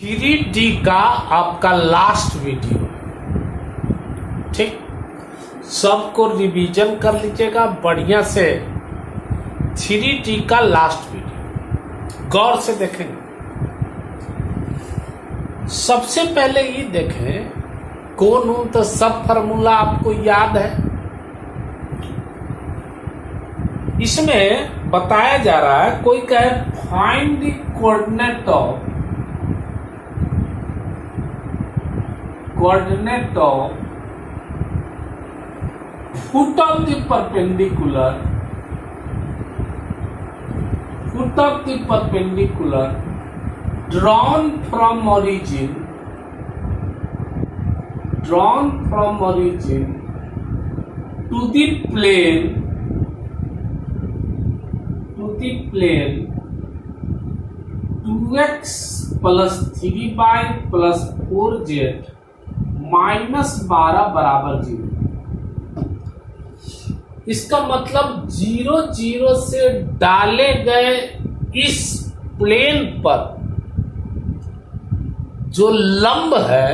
3D का आपका last video, ठीक, सबको रिवीजन कर लीजिएगा बढ़िया से। 3D का लास्ट वीडियो गौर से देखेंगे। सबसे पहले ये देखें कौन हूं, तो सब फॉर्मूला आपको याद है। इसमें बताया जा रहा है, कोई कहे find the coordinate of foot of the perpendicular drawn from origin to the plane 2x plus 3y plus 4z minus 12 बराबर 0। इसका मतलब 0 0 से डाले गए इस प्लेन पर जो लंब है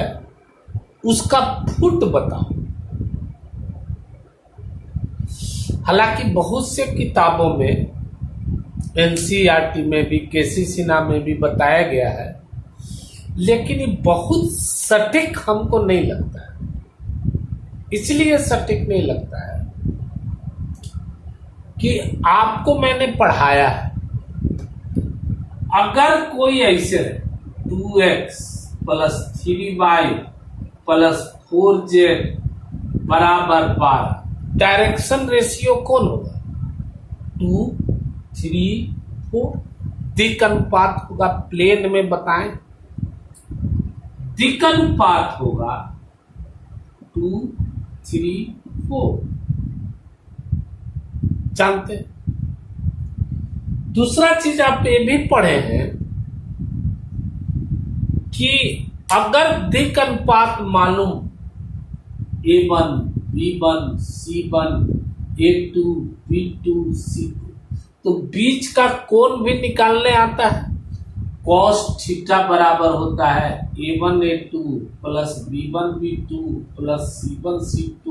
उसका फुट बताओ। हालांकि बहुत से किताबों में, एनसीईआरटी में भी, केसी सिन्हा में भी बताया गया है, लेकिन ये बहुत सटीक हमको नहीं लगता है। इसलिए सटीक नहीं लगता है कि आपको मैंने पढ़ाया है। अगर कोई ऐसे 2x plus 3y plus 4z बराबर 12, डायरेक्शन रेशियो कौन होगा? 2 3 4। दिक् अनुपात होगा, प्लेन में बताएं, दिक् अनुपात होगा 2 3 4, जानते हैं। दूसरा चीज आप ये भी पढ़े हैं कि अगर दिक् अनुपात मालूम A1 B1 C1 A2 B2 C2, तो बीच का कोण भी निकालने आता है। cos थीटा बराबर होता है A1 A2 plus B1 B2 plus C1 C2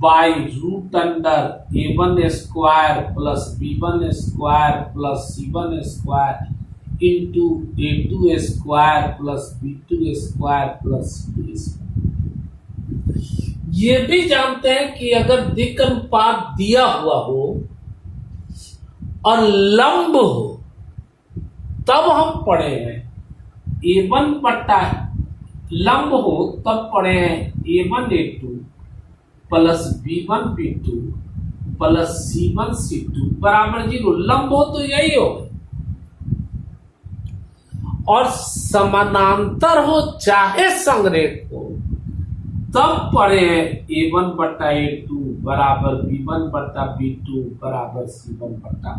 by root under A1 square plus B1 square plus C1 square into A2 square plus B2 square plus C2 square. ये भी जानते हैं कि अगर दिक् अनुपात दिया हुआ हो और लंब हो, तब हम पढ़े हैं A1 बट्टा लंब हो, तब पढ़े हैं A1 A2 plus B1 B2 plus C1 C2 बराबर 0। लंब हो तो यही हो, और समानांतर हो चाहे संरेख हो, तब पढ़े हैं A1 बट्टा A2 बराबर B1 बट्टा B2 बराबर C1 बट्टा।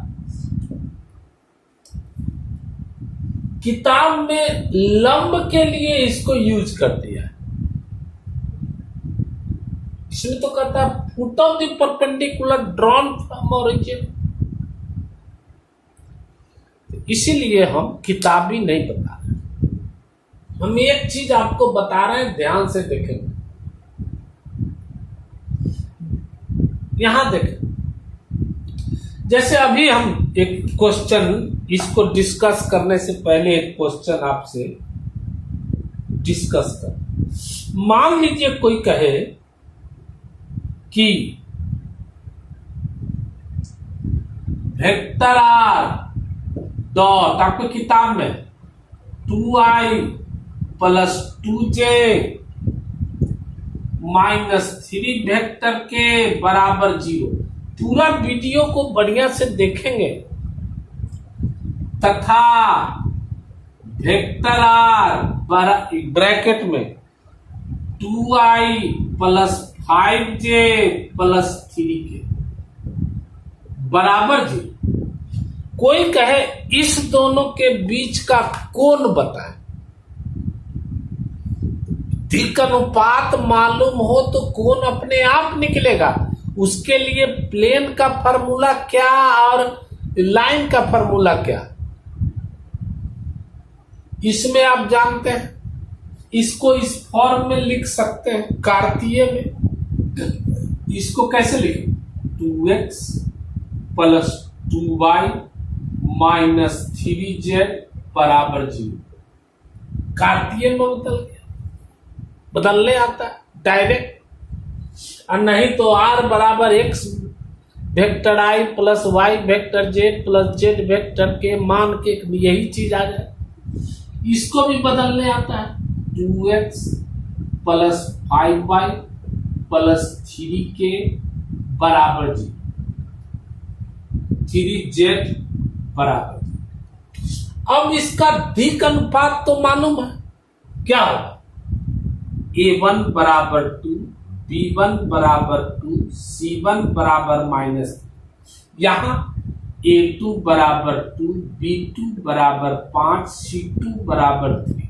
किताब में लंब के लिए इसको यूज कर दिया है। इसमें तो कहता है foot of the perpendicular drawn from origin. इसीलिए हम किताबी नहीं बता रहे, हम एक चीज आपको बता रहे हैं, ध्यान से देखेंगे। यहां देखें, जैसे अभी हम एक क्वेश्चन, इसको डिस्कस करने से पहले एक क्वेश्चन आपसे डिस्कस कर। मान लीजिए कोई कहे कि वेक्टर आर डॉट, आपको किताब में 2i plus 2j minus 3 vector के बराबर 0। पूरा वीडियो को बढ़िया से देखेंगे, तथा वेक्टर आर ब्रैकेट में 2i प्लस 5j प्लस 3 के बराबर 0। कोई कहे इस दोनों के बीच का कोण बताएं। दिक् अनुपात मालूम हो तो कोण अपने आप निकलेगा। उसके लिए प्लेन का फॉर्मूला क्या और लाइन का फॉर्मूला क्या? इसमें आप जानते हैं इसको इस फॉर्म में लिख सकते हैं कार्तीय में। इसको कैसे लिखें? 2x plus 2y minus 3z बराबर 0। कार्तीय में बदलने आता है डायरेक्ट, और नहीं तो r बराबर x vector i plus y vector z plus z vector के मान के यही चीज आ जाए। इसको भी बदलने आता है 2x plus 5y plus 3k बराबर 0, 3z बराबर 0। अब इसका दिक् अनुपात तो मालूम है क्या होगा? a1 बराबर 2, b1 बराबर 2, c1 बराबर माइनस, यहाँ a2 बराबर 2, b2 बराबर 5, c2 बराबर 3।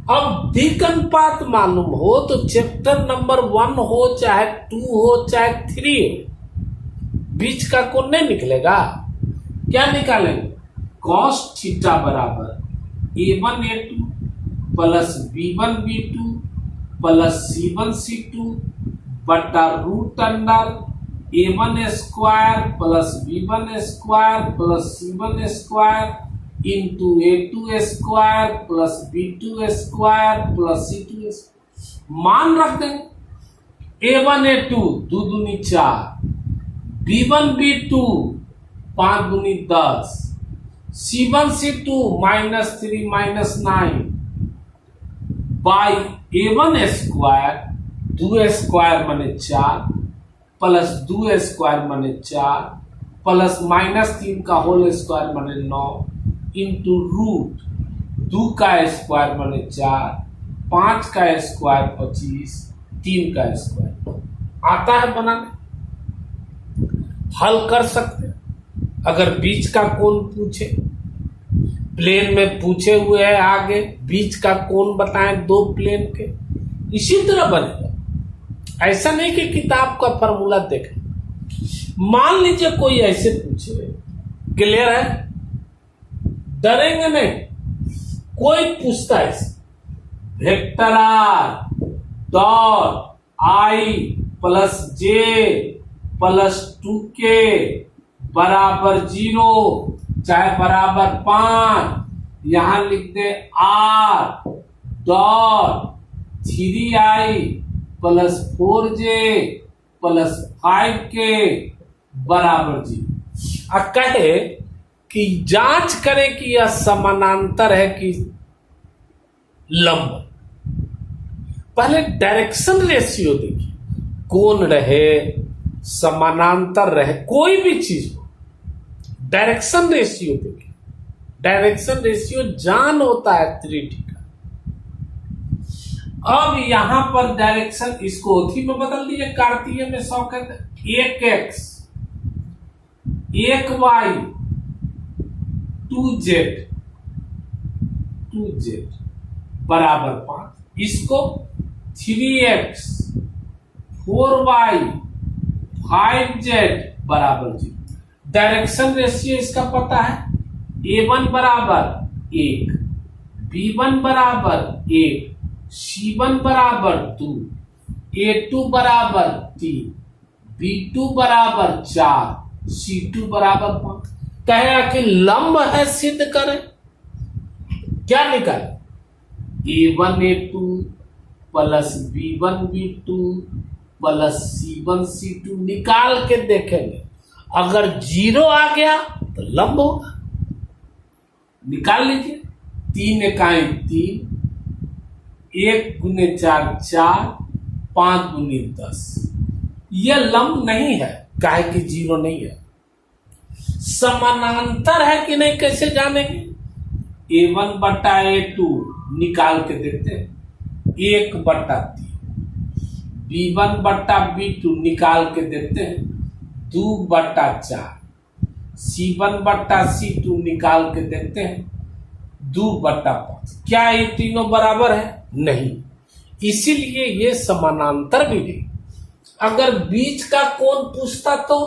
अब दिक् अनुपात मालूम हो तो चैप्टर नंबर 1 हो चाहे 2 हो चाहे 3 हो, बीच का कोण नहीं निकलेगा। क्या निकालेंगे? cos थीटा बराबर a1 a2 plus b1 b2 plus c1 c2 बटा root under a1 square plus b1 square plus c1 square into a2 square plus b2 square plus c2 square. मान रख देंगे a1 a2 2 दूनी 4, b1 b2 5 दूनी 10, c1 c2 -3 -9 by a1 square 2 square माने 4 plus 2 square माने 4 plus -3 का whole square माने 9 into root 2 का स्क्वायर माने 4, 5 का स्क्वायर 25, 3 का स्क्वायर। आता है बनाने, हल कर सकते हैं। अगर बीच का कोण पूछे, प्लेन में पूछे हुए है आगे बीच का कोण बताएं दो प्लेन के, इसी तरह बनेगा। ऐसा नहीं कि किताब का फॉर्मूला देखें। मान लीजिए कोई ऐसे पूछे, क्लियर है, डरेंगे नहीं। कोई पूछता है vector R dot I plus J plus 2k बराबर 0 चाहे बराबर 5, यहां लिख दे r dot 3i plus 4j plus 5k बराबर 0। अब कहे कि जांच करें कि यह समानांतर है कि लंब। पहले डायरेक्शन रेशियो देखिए, कोण रहे समानांतर रहे कोई भी चीज हो, डायरेक्शन रेशियो देखिए। डायरेक्शन रेशियो जान होता है 3D का। अब यहां पर डायरेक्शन इसको ओथी में बदल दिए, कार्तीय में 100 कहते, 1x 1y 2z बराबर 5, इसको 3x 4y 5z बराबर 0। डायरेक्शन रेशियो इसका पता है, a1 बराबर 1, b1 बराबर 1, c1 बराबर 2, a2 बराबर 3, b2 बराबर 4, c2 बराबर 5। कहेगा कि लंब है, सिद्ध करें। क्या निकाले? a1 a2 plus b1 b2 plus c1 c2 निकाल के देखेंगे। अगर 0 आ गया तो लंब होगा। निकाल लीजिए, 3 इकाई 3, 1 गुने 4 4, 5 गुने 10। यह लंब नहीं है, काहे कि 0 नहीं है। समानांतर है कि नहीं कैसे जानेंगे? a1 बटा a2 निकाल के देखते हैं, 1 बटा 3। b1 बटा b2 निकाल के देखते हैं, 2 बटा 4। c1 बटा c2 निकाल के देखते हैं, 2 बटा 5। क्या ये तीनों बराबर है? नहीं, इसीलिए ये समानांतर भी नहीं। अगर बीच का कोण पूछता तो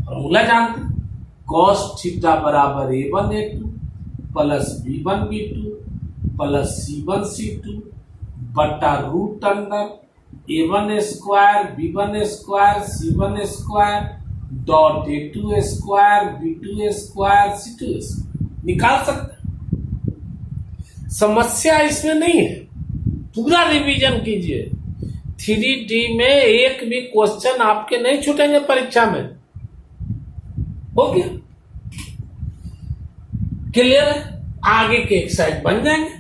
फॉर्मूला जानते, cos थीटा बराबर a1 a2 plus B1 B2 plus C1 C2 बटा root under A1 square B1 square C1 square dot A2 square B2 square C2 square निकाल सकते हैं। समस्या इसमें नहीं है, पूरा रिवीजन कीजिए। 3D में एक भी क्वेश्चन आपके नहीं छूटेंगे परीक्षा में। हो गया क्लियर है? आगे के एक्सरसाइज बन जाएंगे।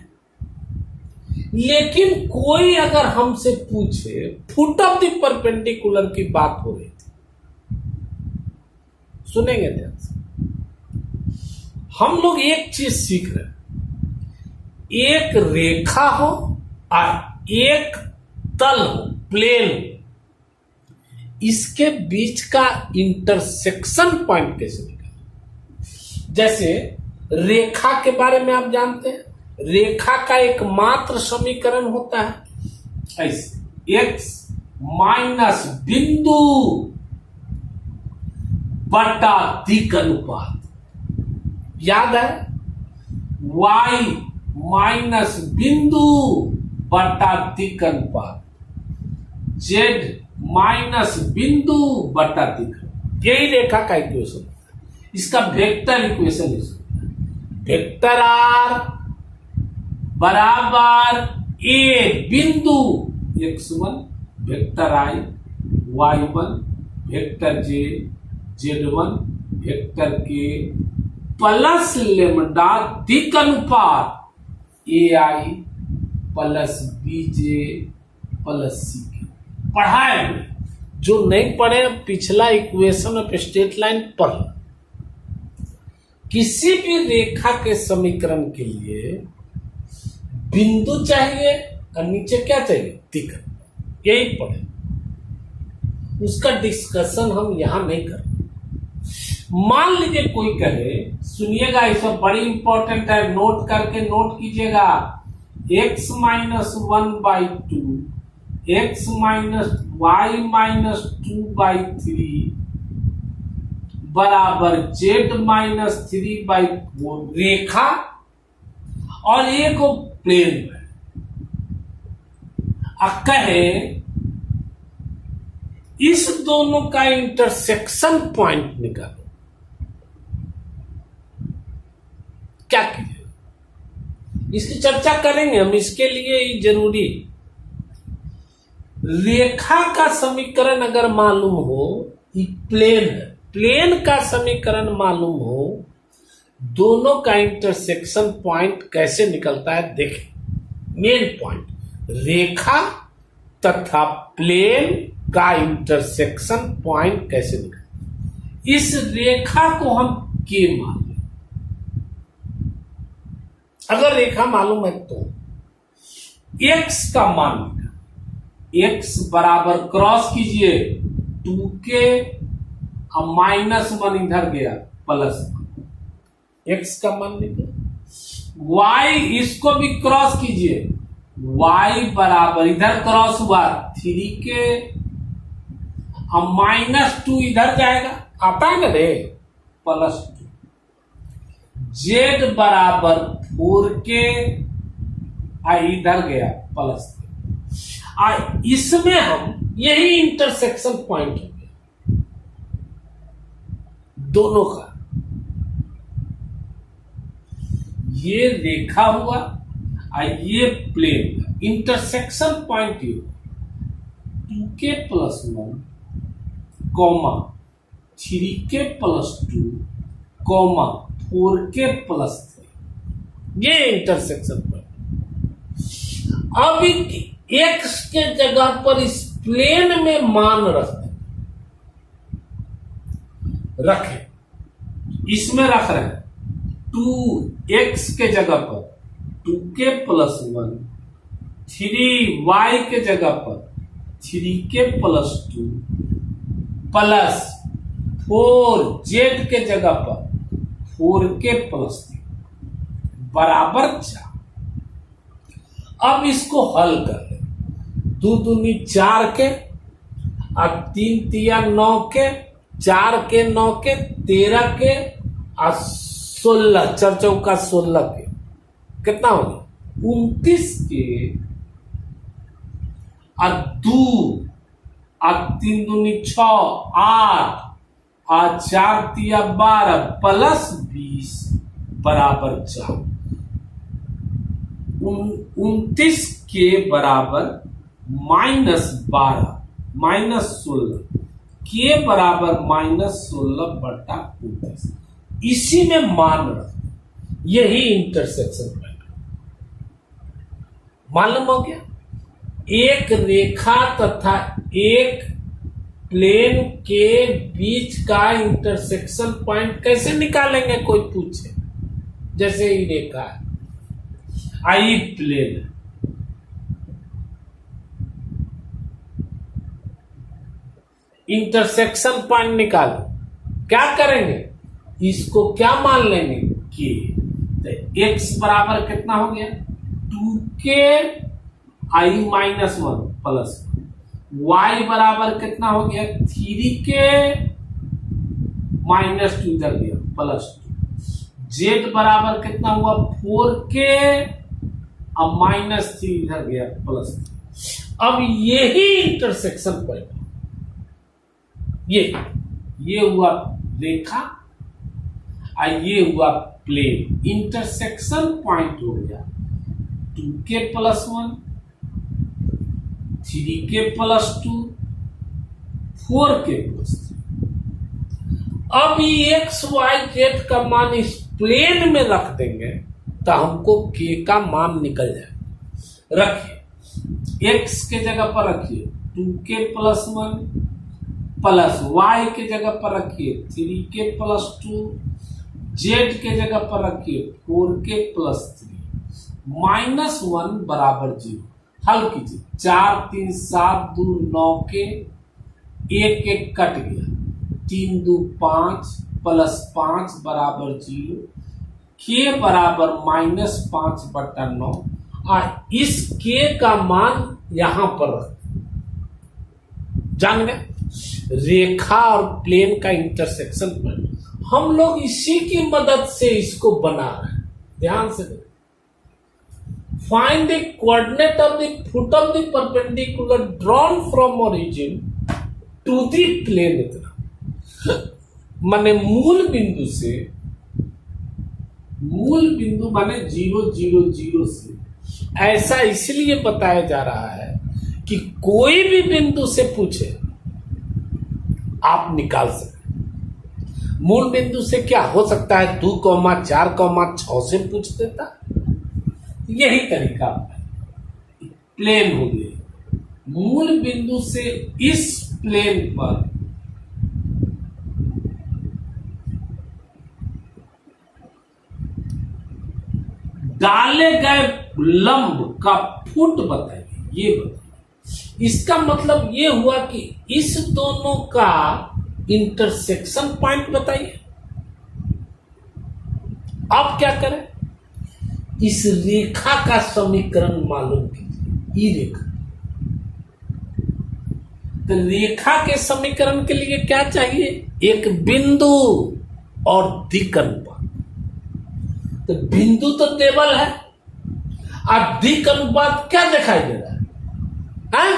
लेकिन कोई अगर हमसे पूछे फुट ऑफ द परपेंडिकुलर की बात हो रही थी, सुनेंगे ध्यान से। हम लोग एक चीज सीख रहे हैं, एक रेखा हो और एक तल हो, प्लेन हो, इसके बीच का इंटरसेक्शन पॉइंट कैसे निकालें। जैसे रेखा के बारे में आप जानते हैं, रेखा का एकमात्र समीकरण होता है ऐसे, x माइनस बिंदु बटा दिक् अनुपात। याद है, y माइनस बिंदु बटा दिक् अनुपात, z माइनस बिंदु बटा दिक्। यही रेखा का इक्वेशन, इसका वेक्टर इक्वेशन वेक्टर r बराबर a बिंदु x1 vector i y1 vector j z1 vector k plus lambda दिक् अनुपात ai plus bj plus ck। पढ़ाए जो नहीं पढ़े पिछला इक्वेशन ऑफ स्ट्रेट लाइन पढ़। किसी भी रेखा के समीकरण के लिए बिंदु चाहिए और नीचे क्या चाहिए, दिक्। यही पढ़े, उसका डिस्कशन हम यहां नहीं कर। मान लीजिए कोई कहे, सुनिएगा ये सब बड़ी इंपॉर्टेंट है, नोट करके नोट कीजिएगा। x minus 1/2 x minus y minus 2/3 बराबर z माइनस 3/4 रेखा और एक प्लेन है। अब कहे इस दोनों का इंटरसेक्शन पॉइंट निकालो, क्या कीजिए, इसकी चर्चा करेंगे हम। इसके लिए ही जरूरी रेखा का समीकरण अगर मालूम हो, ये प्लेन है, प्लेन का समीकरण मालूम हो, दोनों का इंटरसेक्शन पॉइंट कैसे निकलता है देखें। मेन पॉइंट, रेखा तथा प्लेन का इंटरसेक्शन पॉइंट कैसे निकलता है। इस रेखा को हम के मान लें, अगर रेखा मालूम है तो x का मान निकाल। x बराबर क्रॉस कीजिए 2k और -1 इधर गया +1, x का मान निकाल। y इसको भी क्रॉस कीजिए, y बराबर इधर क्रॉस हुआ 3k और -2 इधर जाएगा, आता है ना रे, +2। z बराबर 4k इधर गया +3। इसमें हम यही इंटरसेक्शन पॉइंट हो गया दोनों का। ये रेखा हुआ और ये प्लेन का इंटरसेक्शन पॉइंट, ये 2k + 1 comma 3k + 2 comma 4k + 3, ये इंटरसेक्शन पॉइंट। अब x के जगह पर इस प्लेन में मान रखें, इसमें रख रहे हैं 2x के जगह पर 2k + 1, 3y के जगह पर 3k + 2 प्लस 4z के जगह पर 4k + 3 बराबर 4। अब इसको हल कर ले, 2 दूनी 4 के और 3 तिया 9 के, 4 के 9 के 13 के और 16 4 चौका 16 के कितना हो गया 29 के और 2 और 3 दूनी 6 8 और 4 तिया 12 प्लस 20 बराबर 4। 29 के बराबर -12 -16 के बराबर -16 बटा 29। इसी में मान रख यही इंटरसेक्शन पॉइंट मालूम हो गया। एक रेखा तथा एक प्लेन के बीच का इंटरसेक्शन पॉइंट कैसे निकालेंगे कोई पूछे। जैसे ही रेखा है आई प्लेन है, इंटरसेक्शन पॉइंट निकालो क्या करेंगे इसको क्या मान लेंगे कि x बराबर कितना हो गया 2k i -1 प्लस y बराबर कितना हो गया 3k -2 इधर गया प्लस 2 z बराबर कितना हुआ 4k अब -3 इधर गया प्लस 2। अब यही इंटरसेक्शन पॉइंट ये हुआ रेखा और ये हुआ प्लेन। इंटरसेक्शन पॉइंट हो गया 2k + 1 3k + 2 4k + 3। अब ये x y z का मान इस प्लेन में रख देंगे तो हमको k का मान निकल जाए। रखिए x के जगह पर रखिए 2k + 1 प्लस y के जगह पर रखिए 3k + 2 z के जगह पर रखिए 4k + 3 -1 बराबर 0। हल कीजिए 4 3 7 2 9 के 1 1 कट गया 3 2 5 प्लस 5 बराबर 0 k बराबर -5 बटा 9 और इस k का मान यहां पर रख जान गए। रेखा और प्लेन का इंटरसेक्शन पॉइंट हम लोग इसी की मदद से इसको बना रहे हैं। ध्यान से find the coordinate of the foot of the perpendicular drawn from origin to the plane. इतना माने मूल बिंदु माने 0 0 0 से ऐसा इसलिए बताया जा रहा है कि कोई भी बिंदु से पूछे आप निकाल सकते। मूल बिंदु से क्या हो सकता है 2, 4, 6 से पूछ देता। यही तरीका प्लेन हो गया। मूल बिंदु से इस प्लेन पर डाले गए लंब का फुट बताइए। ये बताइए इसका मतलब ये हुआ कि इस दोनों का इंटरसेक्शन पॉइंट बताइए। अब क्या करें इस रेखा का समीकरण मालूम कीजिए। ये रेखा तो रेखा के समीकरण के लिए क्या चाहिए एक बिंदु और दिक् अनुपात। तो बिंदु तो टेबल है और दिक् अनुपात क्या दिखाई दे रहा है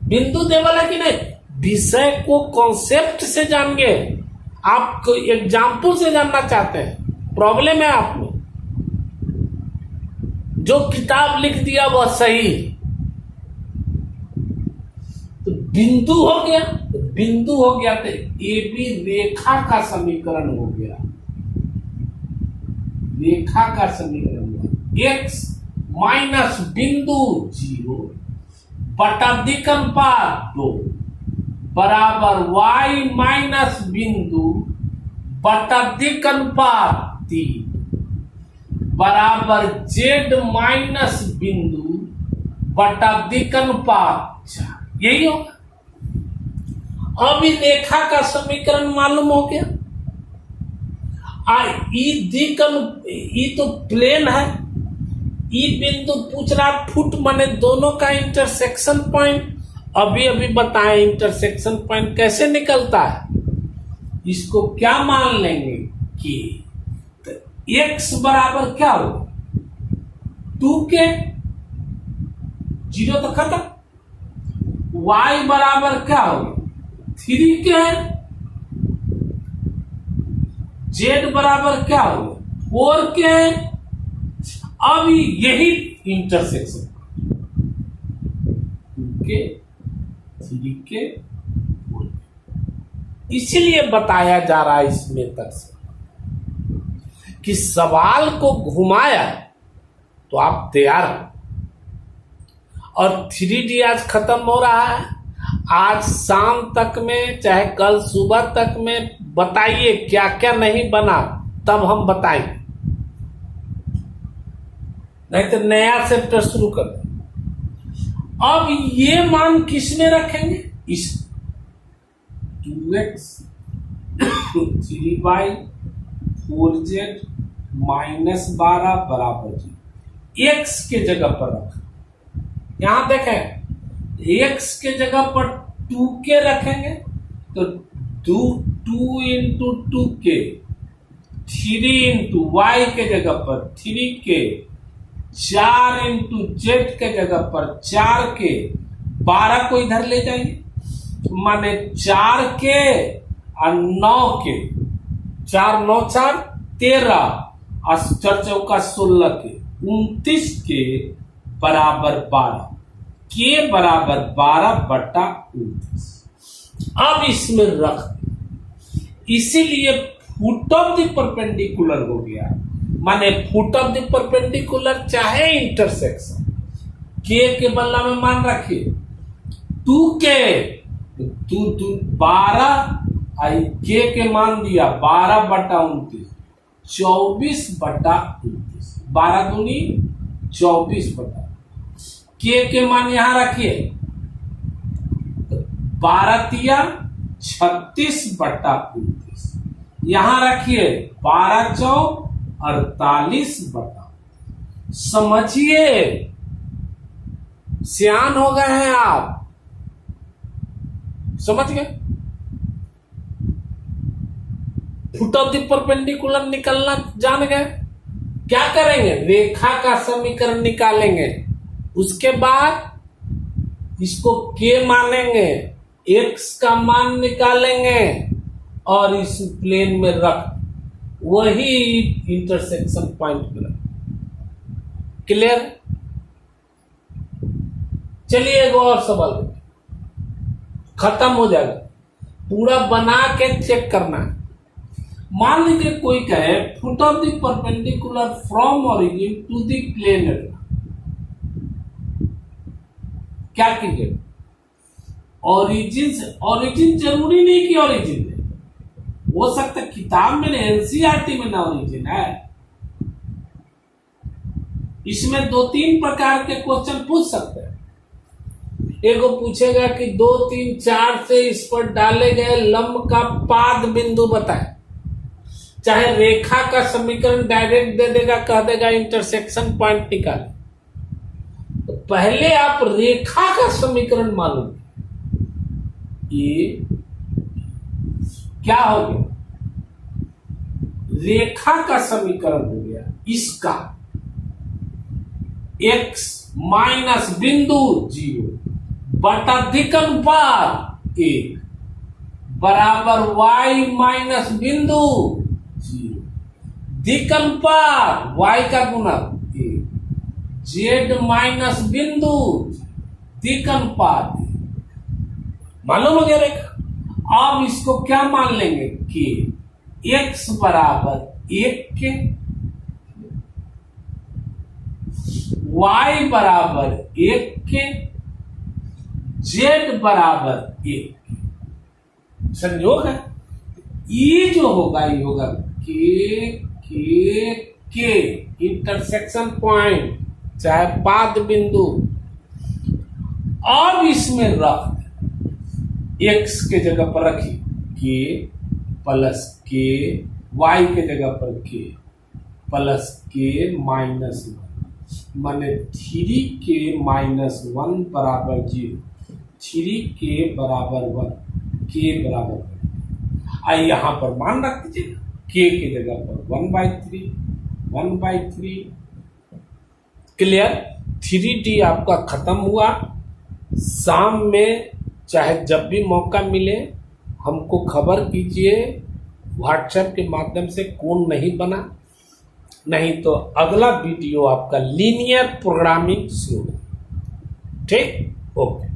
बिंदु देवल है कि नहीं। विषय को कॉन्सेप्ट से जानिए। आप एग्जाम्पल से जानना चाहते हैं प्रॉब्लम है आप में जो किताब लिख दिया वह सही। तो बिंदु हो गया तो ए बी रेखा का समीकरण हो गया। रेखा का समीकरण हुआ x माइनस बिंदु 0 बटा दिक् अनुपात 2 बराबर y माइनस बिंदु बटा दिक् अनुपात 3 बराबर z माइनस बिंदु बटा दिक् अनुपात 4। यही होगा। अब रेखा का समीकरण मालूम हो गया। ई तो प्लेन है। ई बिंदु पूछ रहा फुट माने दोनों का इंटरसेक्शन पॉइंट। अभी बताएं इंटरसेक्शन पॉइंट कैसे निकलता है। इसको क्या मान लेंगे कि तो x बराबर क्या होगा 2k, 0 तो खत्म। y बराबर क्या होगा 3k, z बराबर क्या होगा 4k। अब यही इंटरसेक्शन 2k, 3k, 4k, इसीलिए बताया जा रहा है इस मेथड से कि सवाल को घुमाया तो आप तैयार हो। और 3D आज खत्म हो रहा है, आज शाम तक में चाहे कल सुबह तक में बताइए क्या क्या नहीं बना, तब हम बताएंगे, नहीं तो नया चैप्टर शुरू कर दें। अब ये मान किस में रखेंगे, इस 2x 3y 4z -12 बराबर 0 x के जगह पर रखें। यहां देखें x के जगह पर 2k रखेंगे तो 2 इंटू 2k, 3 इंटू y के जगह पर 3k, 4 इंटू z के जगह पर 4k, 12 को इधर ले जाएंगे माने 4k और 9k, 4 9 4 13 और 4 चौका 16 के 29 के बराबर 12, के बराबर 12/29। अब इसमें रख, इसीलिए फुट ऑफ द परपेंडिकुलर हो गया, माने फुट ऑफ द परपेंडिकुलर चाहे इंटरसेक्शन, के बदला में मान रखिए 2k, 12 के मान दिया 12/29, 24/29, 12 दूनी 24 के मान यहां रखिए 12 तिया 36/29, यहां रखिए 12 चौक 48/, समझिए सियान हो गए हैं आप, समझ गए। फुट ऑफ द परपेंडिकुलर निकलना जान गए, क्या करेंगे रेखा का समीकरण निकालेंगे, उसके बाद इसको के मानेंगे, x का मान निकालेंगे और इस प्लेन में रख, वही इंटरसेक्शन पॉइंट मिला। क्लियर? चलिए एक और सवाल खत्म हो जाएगा, पूरा बना के चेक करना है। मान लीजिए कोई कहे foot of the perpendicular from origin to the plane, क्या कीजिए ओरिजिन से, ओरिजिन जरूरी नहीं कि ओरिजिन है, हो सकता किताब में एनसीईआरटी में ना ओरिजिन है। इसमें 2-3 प्रकार के क्वेश्चन पूछ सकते हैं। एक पूछेगा कि 2 3 4 से इस पर डाले गए लंब का पाद बिंदु बताए, चाहे रेखा का समीकरण डायरेक्ट दे देगा, कह देगा इंटरसेक्शन पॉइंट निकाले। तो पहले आप रेखा का समीकरण मालूम, ये क्या हो गया, रेखा का समीकरण हो गया इसका x माइनस बिंदु 0 बटा अधिकनुपात 1 बराबर y माइनस बिंदु 0 अधिकनुपात y का गुणक 1 z माइनस बिंदु अधिकनुपात, मालूम हो गया रेखा। अब इसको क्या मान लेंगे कि x बराबर 1 के, y बराबर 1 के, z बराबर 1 के, संयोग है। ये जो होगा ये होगा के इंटरसेक्शन पॉइंट चाहे पाद बिंदु। अब इसमें रख x के जगह पर रखिए के प्लस के, y के जगह पर के प्लस के माइनस 1, माने 3k माइनस 1 बराबर 0, 3k बराबर 1, के बराबर 1। यहां पर मान रख दीजिए k की जगह पर 1/3 क्लियर। 3D आपका खत्म हुआ। शाम में चाहे जब भी मौका मिले हमको खबर कीजिए व्हाट्सएप के माध्यम से कौन नहीं बना, नहीं तो अगला वीडियो आपका लीनियर प्रोग्रामिंग शुरू। ठीक, ओके।